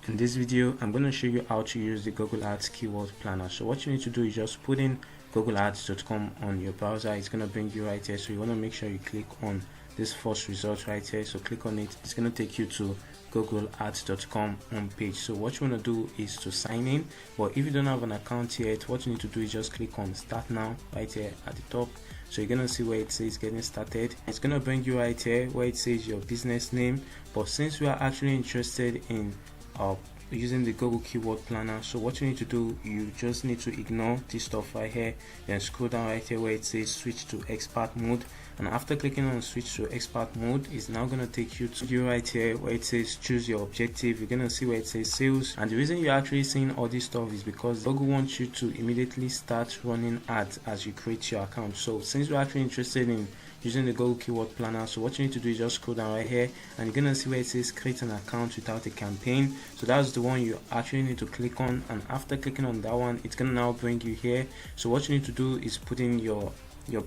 In this video, I'm going to show you how to use the Google Ads keyword planner. So what you need to do is just put in googleads.com on your browser. It's going to bring you right here. So you want to make sure you click on this first result right here. So click on it. It's going to take you to googleads.com homepage. So what you want to do is to sign in. But if you don't have an account yet, what you need to do is just click on start now right here at the top. So you're gonna see where it says getting started. It's gonna bring you right here where it says your business name. But since we are actually interested in using the Google keyword planner, so what you need to do, you just need to ignore this stuff right here, then scroll down right here where it says switch to expert mode, and after clicking on switch to expert mode, it's now going to take you to right here where it says choose your objective. You're going to see where it says sales, and the reason you're actually seeing all this stuff is because Google wants you to immediately start running ads as you create your account. So since we're actually interested in using the Google keyword planner, so what you need to do is just scroll down right here, and you're gonna see where it says create an account without a campaign. So that's the one you actually need to click on, and after clicking on that one, it's gonna now bring you here. So what you need to do is put in your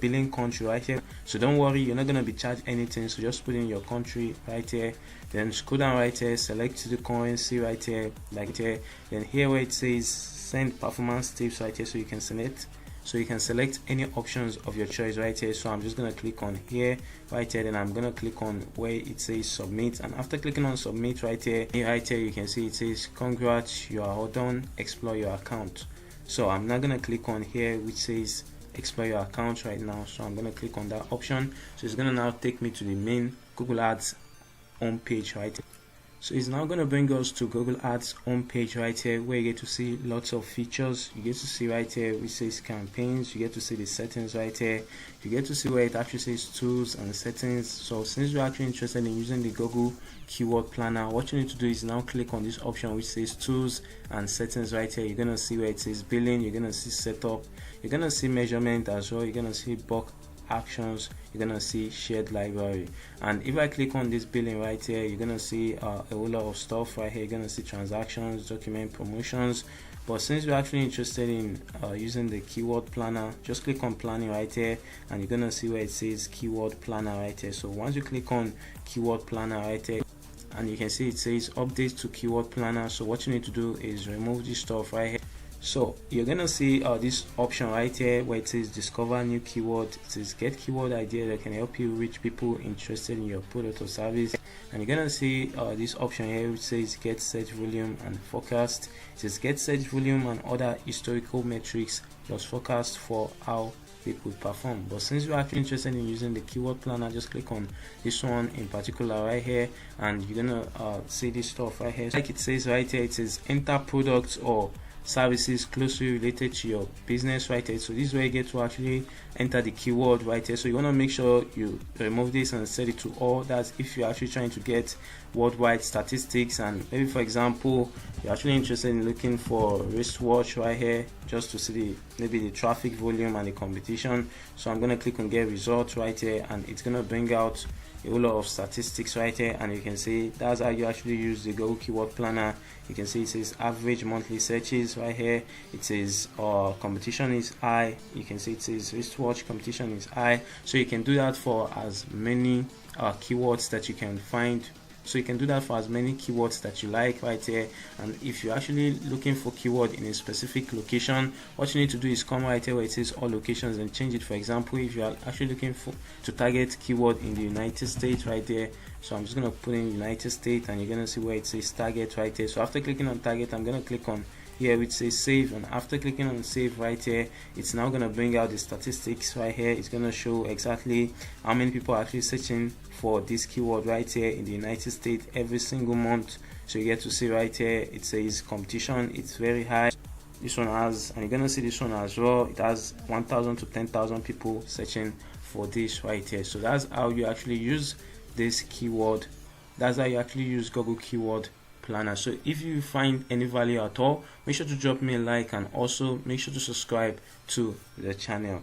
billing country right here. So don't worry, you're not going to be charged anything, so just put in your country right here, then scroll down right here, select the currency right here, like here, then here where it says send performance tips right here, so you can select any options of your choice right here. So I'm just going to click on here right here, then I'm going to click on where it says submit, and after clicking on submit right here you can see it says congrats, you are all done, explore your account. So I'm not going to click on here which says explore your account right now, so I'm going to click on that option. So it's going to now take me to the main Google Ads home page right here. So it's now going to bring us to Google Ads home page right here, where you get to see lots of features. You get to see right here which says campaigns, you get to see the settings right here, you get to see where it actually says tools and settings. So since you're actually interested in using the Google keyword planner, what you need to do is now click on this option which says tools and settings right here. You're going to see where it says billing, you're going to see setup, you're going to see measurement as well, you're going to see bulk actions, you're gonna see shared library. And if I click on this billing right here, you're gonna see a whole lot of stuff right here. You're gonna see transactions, document, promotions. But since you're actually interested in using the keyword planner, just click on planning right here, and you're gonna see where it says keyword planner right here. So once you click on keyword planner right here, and you can see it says update to keyword planner. So what you need to do is remove this stuff right here. So you're gonna see this option right here where it says discover new keyword. It says get keyword idea that can help you reach people interested in your product or service, and you're gonna see this option here which says get search volume and forecast. It says get search volume and other historical metrics plus forecast for how people perform. But since you're actually interested in using the keyword planner, just click on this one in particular right here, and you're gonna see this stuff right here. Like it says right here, it says enter products or services closely related to your business right here. So this is where you get to actually enter the keyword right here. So you want to make sure you remove this and set it to all. That's if you're actually trying to get worldwide statistics, and maybe for example you're actually interested in looking for wristwatch right here just to see maybe the traffic volume and the competition. So I'm going to click on get results right here, and it's going to bring out a whole lot of statistics right here, and you can see that's how you actually use the Google keyword planner. You can see it says average monthly searches right here, it says competition is high, you can see it says wristwatch competition is high. So you can do that for as many keywords that you can find. So you can do that for as many keywords that you like right here. And if you're actually looking for keyword in a specific location, what you need to do is come right here where it says all locations and change it. For example, if you are actually looking to target keyword in the United States right there, so I'm just going to put in United States, and you're going to see where it says target right here. So after clicking on target, I'm going to click on here which says save, and after clicking on save right here, it's now going to bring out the statistics right here. It's going to show exactly how many people are actually searching for this keyword right here in the United States every single month. So you get to see right here it says competition, it's very high. This one has, and you're going to see this one as well, it has 1,000 to 10,000 people searching for this right here. So that's how you actually use this keyword, that's how you actually use Google keyword planner. So if you find any value at all, make sure to drop me a like, and also make sure to subscribe to the channel.